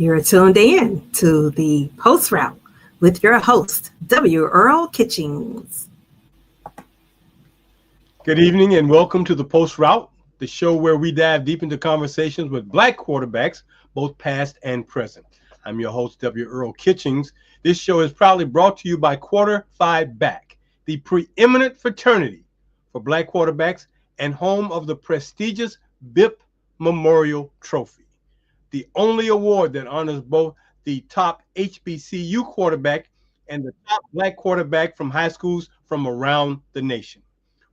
You're tuned in to the Post Route with your host, Earl Kitchings. Good evening and welcome to the Post Route, the show where we dive deep into conversations with Black quarterbacks, both past and present. I'm your host, Earl Kitchings. This show is proudly brought to you by Quarter 5 Back, the preeminent fraternity for Black quarterbacks and home of the prestigious BIP Memorial Trophy, the only award that honors both the top HBCU quarterback and the top Black quarterback from high schools from around the nation.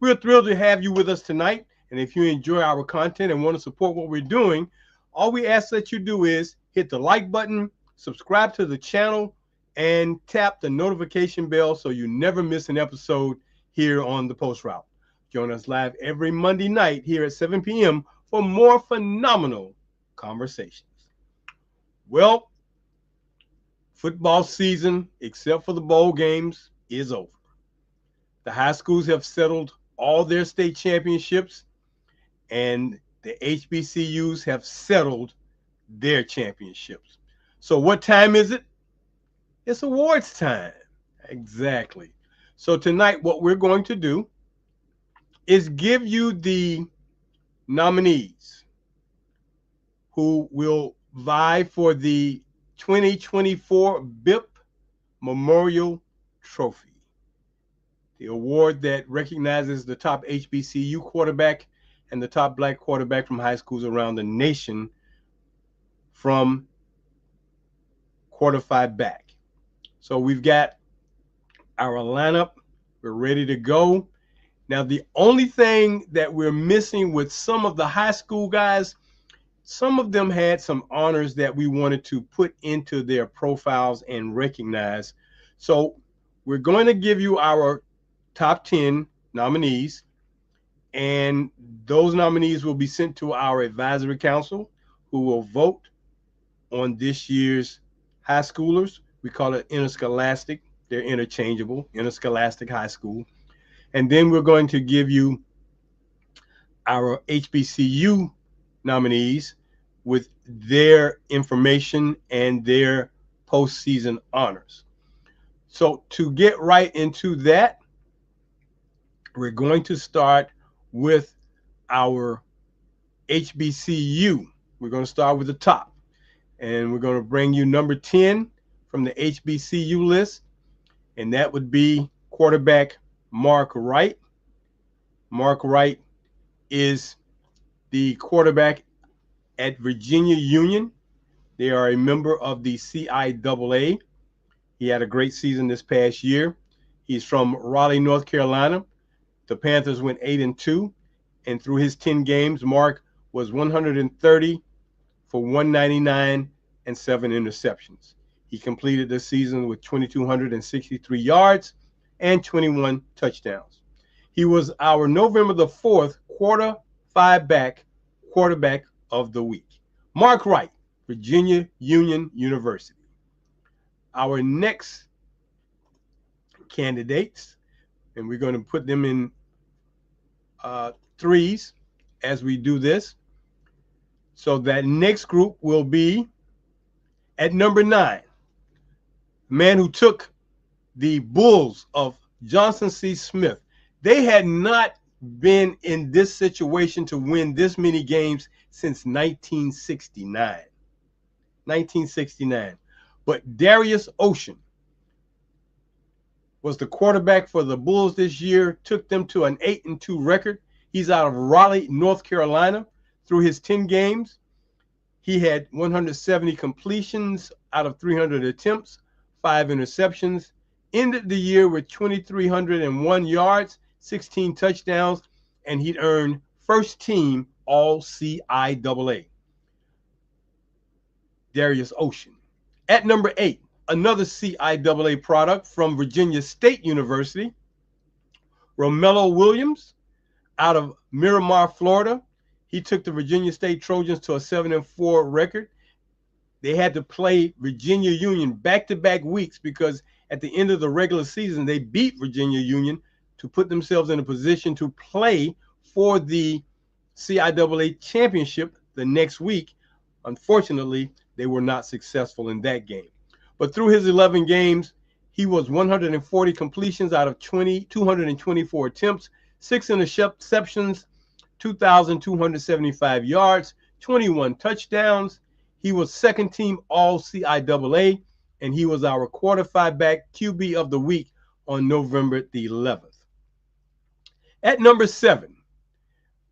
We're thrilled to have you with us tonight, and if you enjoy our content and want to support what we're doing, all we ask that you do is hit the like button, subscribe to the channel, and tap the notification bell so you never miss an episode here on the Post Route. Join us live every Monday night here at 7 p.m. for more phenomenal conversations. Well, football season, except for the bowl games, is over. The high schools have settled all their state championships, and the HBCUs have settled their championships. So what time is it? It's awards time. Exactly. So tonight, what we're going to do is give you the nominees who will vie for the 2024 BIP Memorial Trophy, the award that recognizes the top HBCU quarterback and the top Black quarterback from high schools around the nation from Quarter 5 back. So we've got our lineup. We're ready to go. Now, the only thing that we're missing with some of the high school guys, some of them had some honors that we wanted to put into their profiles and recognize. So we're going to give you our top 10 nominees, and those nominees will be sent to our advisory council, who will vote on this year's high schoolers. We call it interscholastic. They're interchangeable, interscholastic high school. And then we're going to give you our HBCU nominees with their information and their postseason honors. So to get right into that, we're going to start with our HBCU. We're going to start with the top, and we're going to bring you number 10 from the HBCU list, and that would be quarterback Mark Wright. Mark Wright is the quarterback at Virginia Union. They are a member of the CIAA. He had a great season this past year. He's from Raleigh, North Carolina. The Panthers went 8-2, and through his 10 games, Mark was 130 for 199 and 7 interceptions. He completed the season with 2,263 yards and 21 touchdowns. He was our November the 4th Quarter 5 back quarterback of the week. Mark Wright, Virginia Union University. Our next candidates, and we're going to put them in threes as we do this. So that next group will be at number 9, the man who took the Bulls of Johnson C. Smith. They had not been in this situation to win this many games since 1969. 1969. But Darius Ocean was the quarterback for the Bulls this year, took them to an 8-2 record. He's out of Raleigh, North Carolina. Through his 10 games, he had 170 completions out of 300 attempts, 5 interceptions, ended the year with 2,301 yards, 16 touchdowns, and he'd earned first team All-CIAA. Darius Ocean. At number 8, another CIAA product from Virginia State University, Romello Williams, out of Miramar, Florida. He took the Virginia State Trojans to a 7-4 record. They had to play Virginia Union back-to-back weeks because at the end of the regular season, they beat Virginia Union to put themselves in a position to play for the CIAA championship the next week. Unfortunately, they were not successful in that game. But through his 11 games, he was 140 completions out of 224 attempts, 6 interceptions, 2,275 yards, 21 touchdowns. He was second team all CIAA, and he was our quarterback QB of the week on November the 11th. At number 7,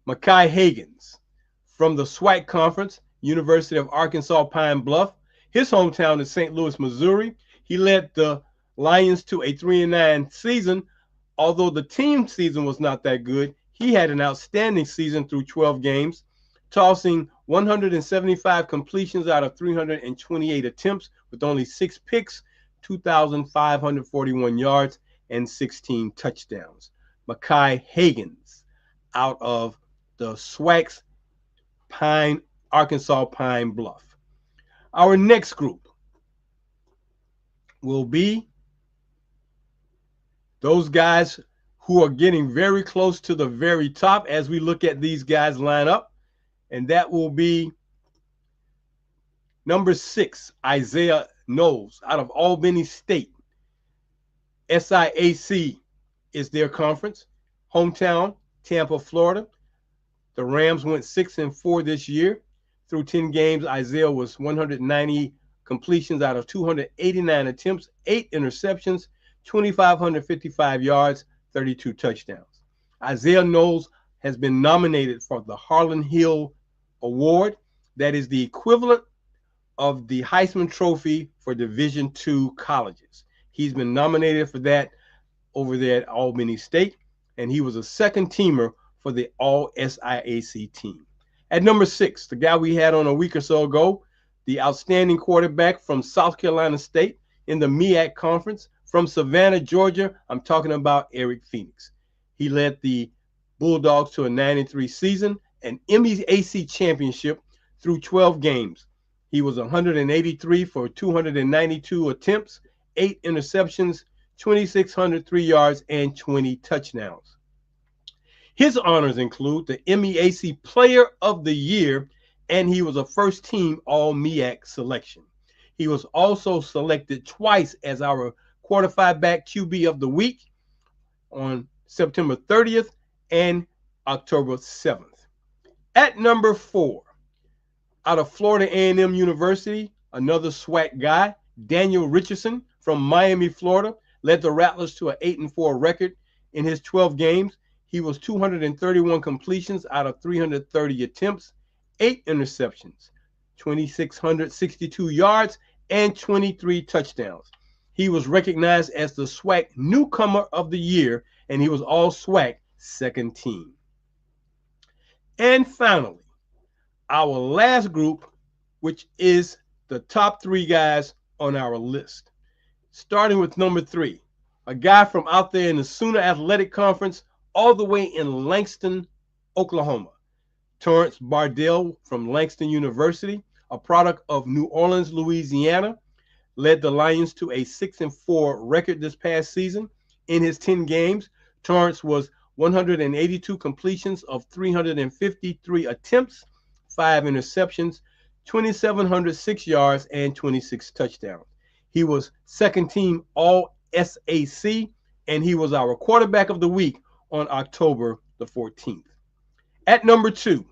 Mekhi Higgins from the SWAC Conference, University of Arkansas Pine Bluff. His hometown is St. Louis, Missouri. He led the Lions to a 3-9 season. Although the team season was not that good, he had an outstanding season through 12 games, tossing 175 completions out of 328 attempts with only 6 picks, 2,541 yards, and 16 touchdowns. Mekhi Higgins out of the SWAC's Arkansas Pine Bluff. Our next group will be those guys who are getting very close to the very top as we look at these guys line up. And that will be number 6, Isaiah Knowles out of Albany State. SIAC is their conference. Hometown, Tampa, Florida. The Rams went 6-4 this year. Through 10 games, Isaiah was 190 completions out of 289 attempts, 8 interceptions, 2,555 yards, 32 touchdowns. Isaiah Knowles has been nominated for the Harlan Hill Award. That is the equivalent of the Heisman Trophy for Division II colleges. He's been nominated for that over there at Albany State, and he was a second teamer for the All-SIAC team. At number 6, the guy we had on a week or so ago, the outstanding quarterback from South Carolina State in the MEAC Conference from Savannah, Georgia. I'm talking about Eric Phoenix. He led the Bulldogs to a 9-3 season, an MEAC championship through 12 games. He was 183 for 292 attempts, 8 interceptions, 2,603 yards, and 20 touchdowns. His honors include the MEAC Player of the Year, and he was a first-team All-MEAC selection. He was also selected twice as our quarterback QB of the week on September 30th and October 7th. At number 4, out of Florida A&M University, another SWAC guy, Daniel Richardson from Miami, Florida, led the Rattlers to an 8-4 record in his 12 games. He was 231 completions out of 330 attempts, 8 interceptions, 2,662 yards, and 23 touchdowns. He was recognized as the SWAC Newcomer of the Year, and he was all SWAC second team. And finally, our last group, which is the top 3 guys on our list. Starting with number 3, a guy from out there in the Sooner Athletic Conference, all the way in Langston, Oklahoma. Torrance Bardell from Langston University, a product of New Orleans, Louisiana, led the Lions to a 6-4 record this past season. In his 10 games, Torrance was 182 completions of 353 attempts, 5 interceptions, 2,706 yards, and 26 touchdowns. He was second team All-SAC, and he was our quarterback of the week on October the 14th. At number 2,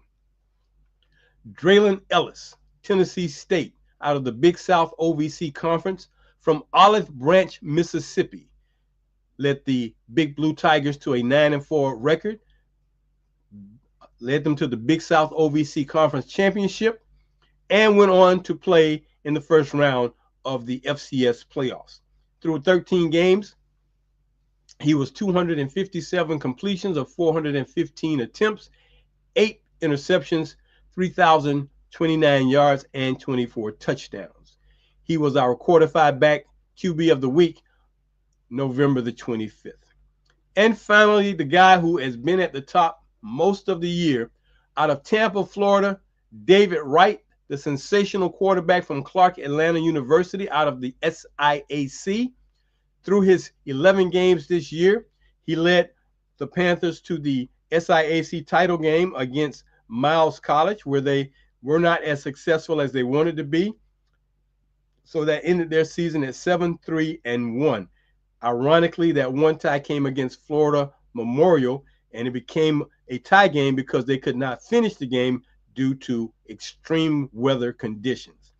Draylon Ellis, Tennessee State, out of the Big South OVC Conference from Olive Branch, Mississippi, led the Big Blue Tigers to a 9-4 record, led them to the Big South OVC Conference Championship, and went on to play in the first round of the FCS playoffs. Through 13 games, he was 257 completions of 415 attempts, 8 interceptions, 3,029 yards, and 24 touchdowns. He was our quarterback QB of the week, November the 25th. And finally, the guy who has been at the top most of the year, out of Tampa, Florida, David Wright, the sensational quarterback from Clark Atlanta University out of the SIAC. Through his 11 games this year, he led the Panthers to the SIAC title game against Miles College, where they were not as successful as they wanted to be. So that ended their season at 7-3-1. Ironically, that one tie came against Florida Memorial, and it became a tie game because they could not finish the game due to extreme weather conditions.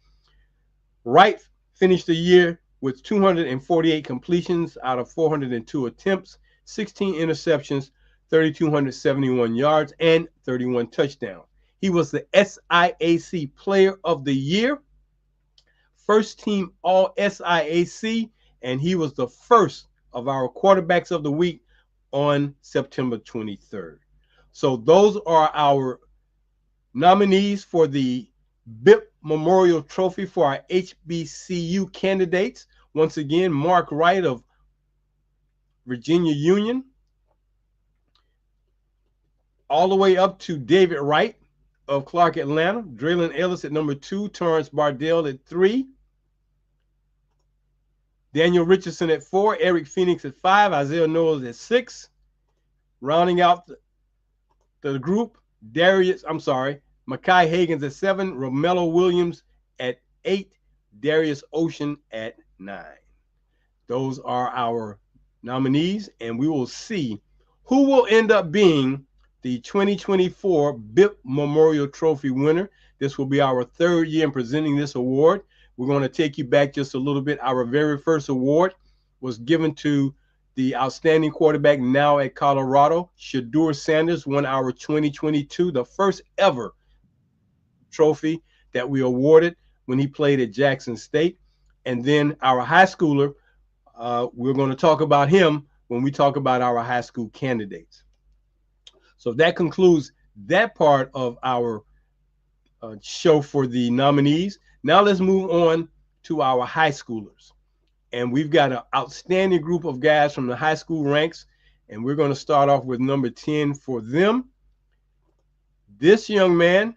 Wright finished the year with 248 completions out of 402 attempts, 16 interceptions, 3,271 yards, and 31 touchdowns. He was the SIAC Player of the Year, first team All SIAC, and he was the first of our quarterbacks of the week on September 23rd. So those are our nominees for the BIP Memorial Trophy for our HBCU candidates. Once again, Mark Wright of Virginia Union, all the way up to David Wright of Clark Atlanta, Draylon Ellis at number 2, Torrance Bardell at 3, Daniel Richardson at 4, Eric Phoenix at 5, Isaiah Knowles at 6. Rounding out the group, Makai Higgins at 7, Romello Williams at 8, Darius Ocean at 9. Those are our nominees, and we will see who will end up being the 2024 BIP Memorial Trophy winner. This will be our third year in presenting this award. We're going to take you back just a little bit. Our very first award was given to the outstanding quarterback now at Colorado. Shedeur Sanders won our 2022, the first ever trophy that we awarded when he played at Jackson State. And then our high schooler, we're going to talk about him when we talk about our high school candidates. So that concludes that part of our show for the nominees. Now let's move on to our high schoolers. And we've got an outstanding group of guys from the high school ranks, and we're going to start off with number 10 for them. This young man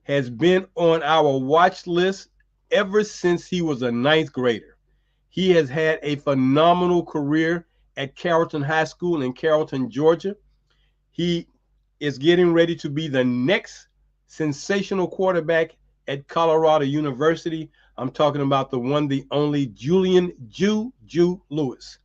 has been on our watch list ever since he was a ninth grader. He has had a phenomenal career at Carrollton High School in Carrollton, Georgia. He is getting ready to be the next sensational quarterback at Colorado University. I'm talking about the one, the only Julian Juju Lewis.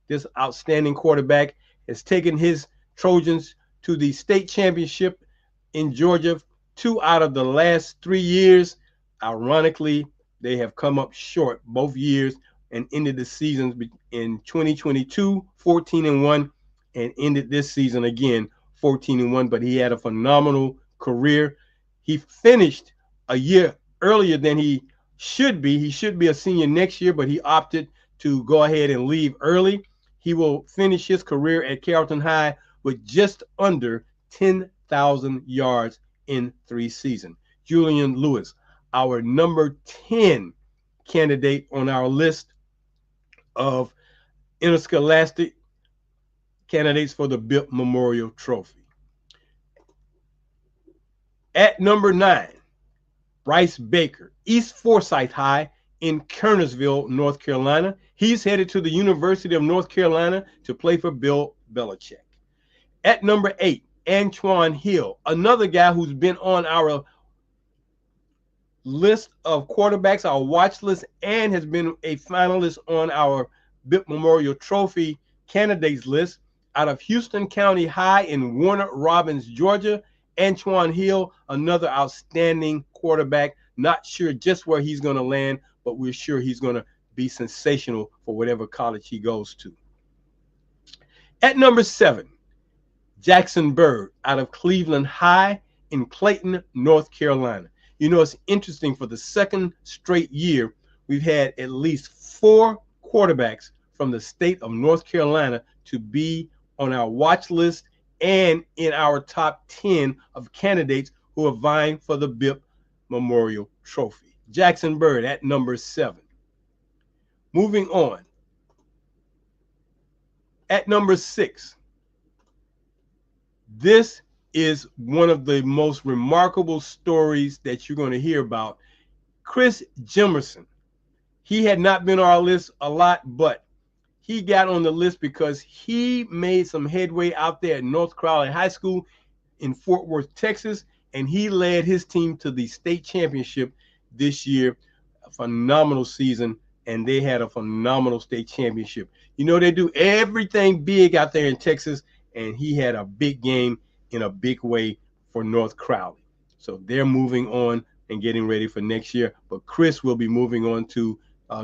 This outstanding quarterback has taken his Trojans to the state championship in Georgia 2 out of the last 3 years. Ironically, they have come up short both years and ended the seasons in 2022, 14-1, and ended this season again, 14-1. But he had a phenomenal career. He finished a year earlier than he should be. He should be a senior next year, but he opted to go ahead and leave early. He will finish his career at Carrollton High with just under 10,000 yards in 3 seasons. Julian Lewis, our number 10 candidate on our list of interscholastic candidates for the BIP Memorial Trophy. At number 9, Bryce Baker, East Forsyth High in Kernersville, North Carolina. He's headed to the University of North Carolina to play for Bill Belichick. At number 8, Antoine Hill, another guy who's been on our list of quarterbacks, our watch list, and has been a finalist on our BIP Memorial Trophy candidates list. Out of Houston County High in Warner Robins, Georgia, Antoine Hill, another outstanding quarterback. Not sure just where he's going to land, but we're sure he's going to be sensational for whatever college he goes to. At number 7, Jackson Bird out of Cleveland High in Clayton, North Carolina. You know, it's interesting, for the second straight year, we've had at least 4 quarterbacks from the state of North Carolina to be on our watch list and in our top 10 of candidates who are vying for the BIP Memorial Trophy. Jackson Bird at number 7. Moving on. At number 6, this is one of the most remarkable stories that you're going to hear about. Chris Jimerson. He had not been on our list a lot, but he got on the list because he made some headway out there at North Crowley High School in Fort Worth, Texas, and he led his team to the state championship this year. a phenomenal season, and they had a phenomenal state championship. You know, they do everything big out there in Texas, and he had a big game in a big way for North Crowley. So they're moving on and getting ready for next year. But Chris will be moving on to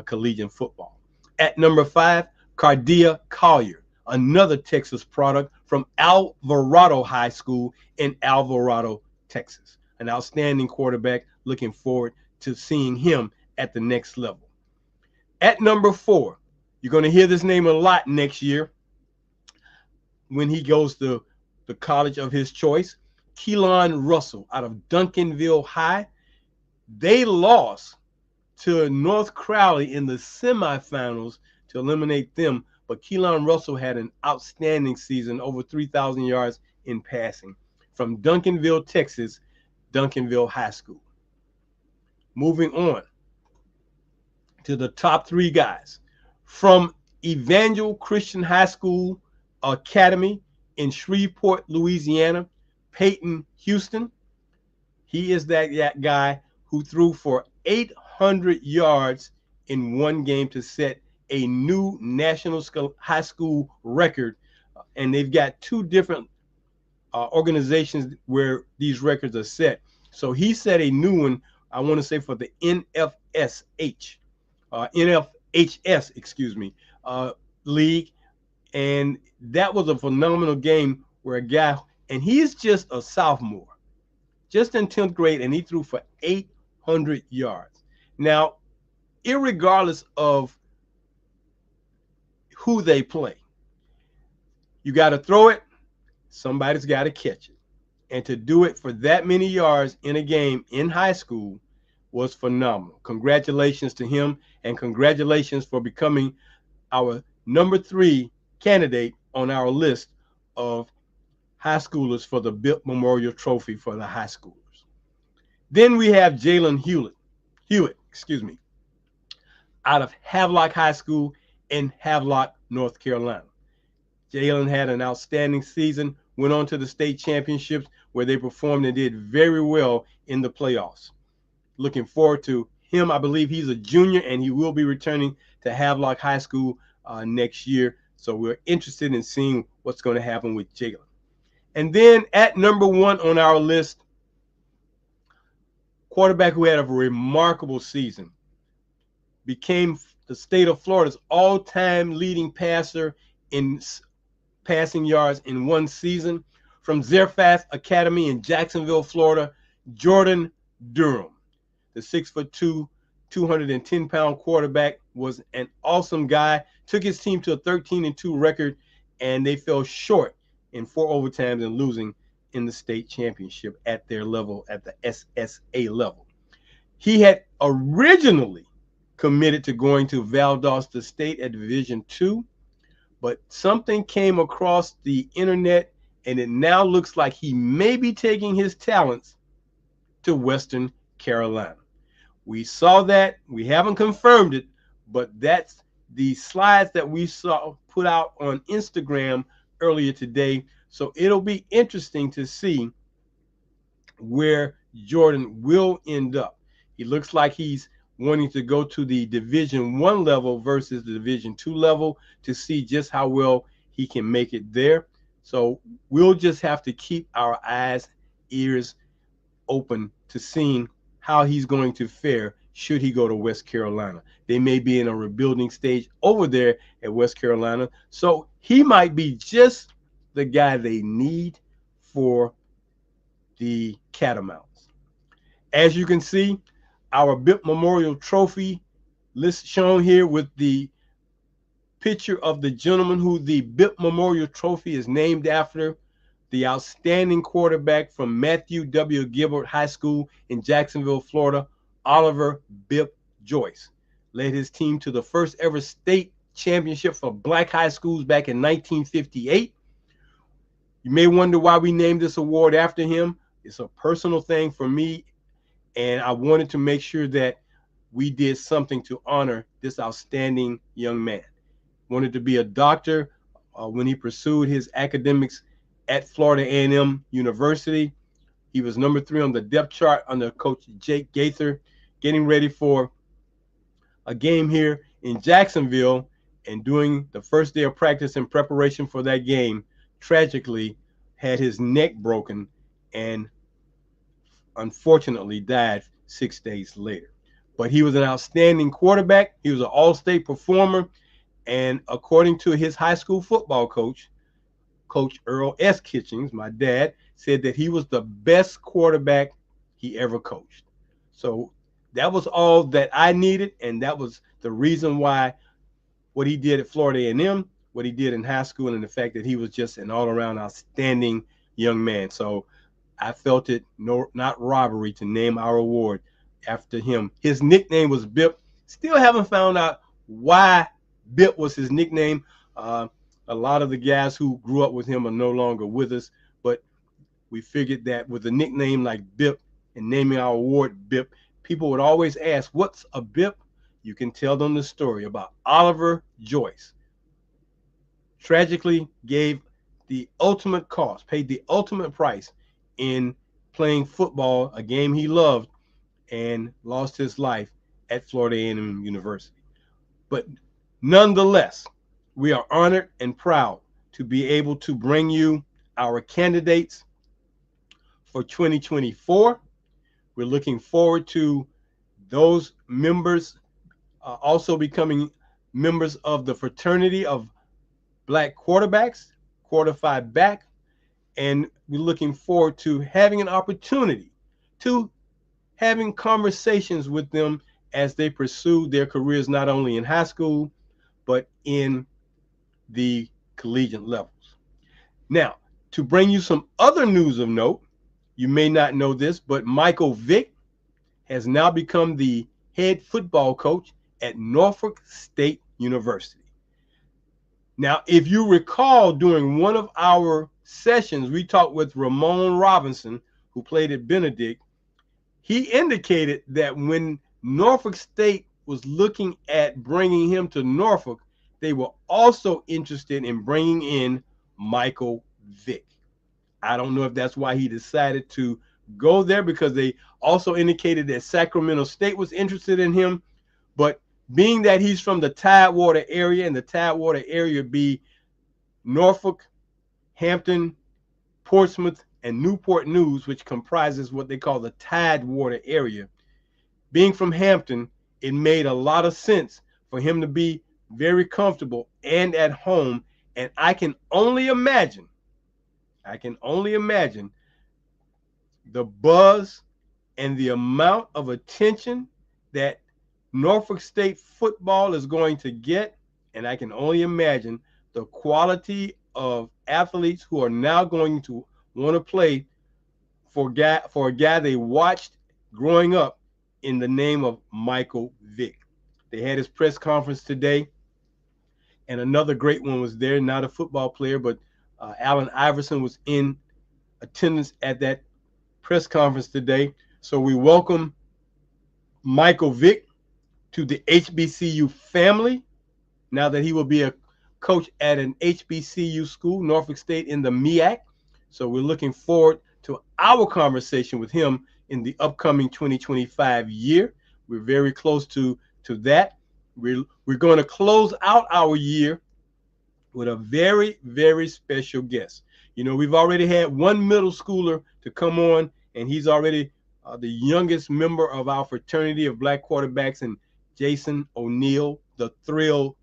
collegiate football. At number 5, Cardia Collier, another Texas product from Alvarado High School in Alvarado, Texas. An outstanding quarterback. Looking forward to seeing him at the next level. At number 4, you're going to hear this name a lot next year when he goes to the college of his choice. Keelan Russell out of Duncanville High. They lost to North Crowley in the semifinals to eliminate them, but Keelan Russell had an outstanding season, over 3,000 yards in passing. From Duncanville, Texas, Duncanville High School. Moving on to the top 3 guys. From Evangel Christian High School Academy in Shreveport, Louisiana, Peyton Houston. He is that guy who threw for 800 yards in one game to set a new national high school record. And they've got 2 different organizations where these records are set. So he set a new one, I want to say, for the NFHS, league. And that was a phenomenal game where a guy, and he's just a sophomore, just in 10th grade, and he threw for 800 yards. Now, irregardless of who they play, you got to throw it, somebody's got to catch it. And to do it for that many yards in a game in high school was phenomenal. Congratulations to him, and congratulations for becoming our number 3 candidate on our list of high schoolers for the Bip Memorial Trophy for the high schoolers. Then we have Jalen Hewitt, out of Havelock High School in Havelock, North Carolina. Jalen had an outstanding season, went on to the state championships where they performed and did very well in the playoffs. Looking forward to him. I believe he's a junior, and he will be returning to Havelock High School next year. So we're interested in seeing what's going to happen with Jalen. And then at number 1 on our list, quarterback who had a remarkable season, became the state of Florida's all-time leading passer in passing yards in one season. From Zerfath Academy in Jacksonville, Florida, Jordan Durham. The 6'2", 210-pound quarterback was an awesome guy. Took his team to a 13-2 record, and they fell short in 4 overtimes and losing in the state championship at their level, at the SSA level. He had originally committed to going to Valdosta State at Division II, but something came across the internet, and it now looks like he may be taking his talents to Western Carolina. We saw that. We haven't confirmed it, but that's the slides that we saw put out on Instagram earlier today. So it'll be interesting to see where Jordan will end up. He looks like he's wanting to go to the Division I level versus the Division II level to see just how well he can make it there. So we'll just have to keep our eyes, ears open to seeing how he's going to fare should he go to West Carolina. They may be in a rebuilding stage over there at West Carolina. So he might be just the guy they need for the Catamounts. As you can see, our BIP Memorial Trophy list shown here with the picture of the gentleman who the BIP Memorial Trophy is named after, the outstanding quarterback from Matthew W. Gilbert High School in Jacksonville, Florida, Oliver Bip Joyce. Led his team to the first ever state championship for black high schools back in 1958. You may wonder why we named this award after him. It's a personal thing for me, and I wanted to make sure that we did something to honor this outstanding young man. Wanted to be a doctor when he pursued his academics at Florida A&M University. He was number 3 on the depth chart under Coach Jake Gaither, getting ready for a game here in Jacksonville, and doing the first day of practice in preparation for that game, tragically had his neck broken and unfortunately died 6 days later. But he was an outstanding quarterback. He was an all-state performer. And according to his high school football coach, Coach Earl S. Kitchings, my dad, said that he was the best quarterback he ever coached. So that was all that I needed, and that was the reason why what he did at Florida A&M, what he did in high school, and the fact that he was just an all-around outstanding young man. So I felt it not robbery to name our award after him. His nickname was Bip. Still haven't found out why Bip was his nickname. A lot of the guys who grew up with him are no longer with us, but we figured that with a nickname like Bip and naming our award Bip, people would always ask, what's a Bip? You can tell them the story about Oliver Joyce. Tragically gave the ultimate cost, paid the ultimate price in playing football, a game he loved, and lost his life at Florida A&M University. But nonetheless, we are honored and proud to be able to bring you our candidates for 2024. We're looking forward to those members also becoming members of the fraternity of Black quarterbacks, quarterfied back, and we're looking forward to having an opportunity to having conversations with them as they pursue their careers, not only in high school, but in the collegiate levels. Now, to bring you some other news of note, you may not know this, but Michael Vick has now become the head football coach at Norfolk State University. Now, if you recall, during one of our sessions, we talked with Ramon Robinson, who played at Benedict. He indicated that when Norfolk State was looking at bringing him to Norfolk, they were also interested in bringing in Michael Vick. I don't know if that's why he decided to go there, because they also indicated that Sacramento State was interested in him. But being that he's from the Tidewater area, and the Tidewater area be Norfolk, Hampton, Portsmouth, and Newport News, which comprises what they call the Tidewater area. Being from Hampton, it made a lot of sense for him to be very comfortable and at home. And I can only imagine the buzz and the amount of attention that Norfolk State football is going to get. And I can only imagine the quality of athletes who are now going to want to play for a guy they watched growing up in the name of Michael Vick. They had his press conference today, and another great one was there, not a football player, but Allen Iverson was in attendance at that press conference today. So we welcome Michael Vick to the HBCU family, now that he will be a coach at an HBCU school, Norfolk State, in the MEAC. So we're looking forward to our conversation with him in the upcoming 2025 year. We're very close to that. We're going to close out our year with a very, very special guest. You know, we've already had one middle schooler to come on, and he's already the youngest member of our fraternity of Black quarterbacks, and Jason O'Neal, the Thrill,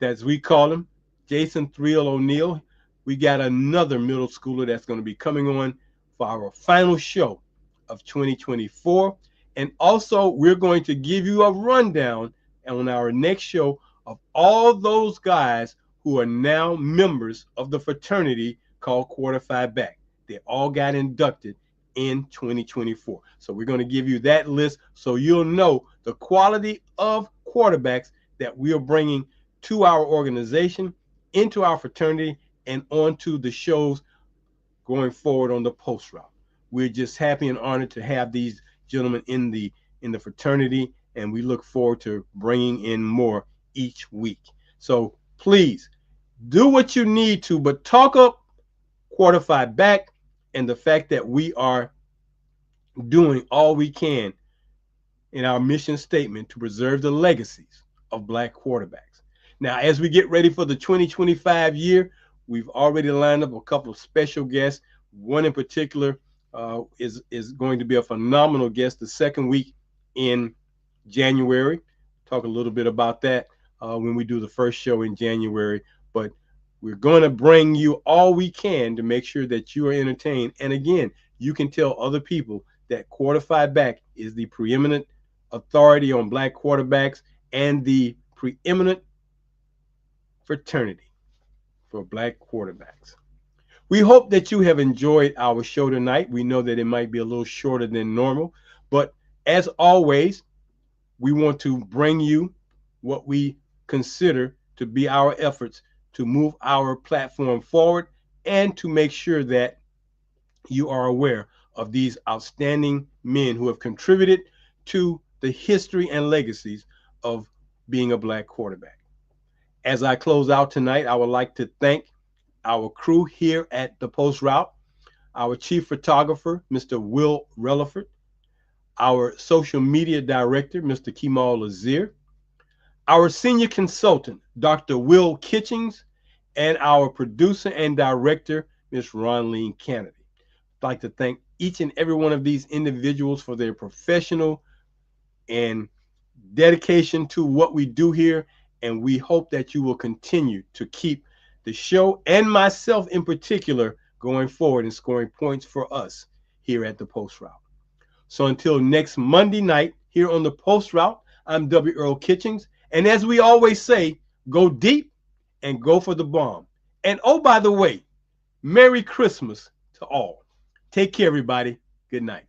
as we call him, Jason Thrill O'Neal. We got another middle schooler that's going to be coming on for our final show of 2024. And also, we're going to give you a rundown on our next show of all those guys who are now members of the fraternity called Quarterfied Back. They all got inducted in 2024. So we're going to give you that list so you'll know the quality of quarterbacks that we are bringing to our organization, into our fraternity, and onto the shows going forward on the post route. We're just happy and honored to have these gentlemen in the fraternity, and we look forward to bringing in more each week. So please do what you need to, but talk up Quarterfied Back and the fact that we are doing all we can in our mission statement to preserve the legacies of Black quarterbacks. Now, as we get ready for the 2025 year, we've already lined up a couple of special guests. One in particular is going to be a phenomenal guest the second week in January. Talk a little bit about that when we do the first show in January. But we're going to bring you all we can to make sure that you are entertained. And again, you can tell other people that Quarterfied Back is the preeminent authority on Black quarterbacks and the preeminent fraternity for Black quarterbacks. We hope that you have enjoyed our show tonight. We know that it might be a little shorter than normal, but as always, we want to bring you what we consider to be our efforts to move our platform forward and to make sure that you are aware of these outstanding men who have contributed to the history and legacies of being a Black quarterback. As I close out tonight, I would like to thank our crew here at the Post Route, our chief photographer, Mr. Will Relaford, our social media director, Mr. Kemal Lazir, our senior consultant, Dr. Will Kitchings, and our producer and director, Ms. Ronleen Kennedy. I'd like to thank each and every one of these individuals for their professional and dedication to what we do here, and we hope that you will continue to keep the show and myself in particular going forward and scoring points for us here at the Post Route. So until next Monday night here on the Post Route, I'm W. Earl Kitchings, and as we always say, go deep and go for the bomb. And oh, by the way, Merry Christmas to all. Take care, everybody. Good night.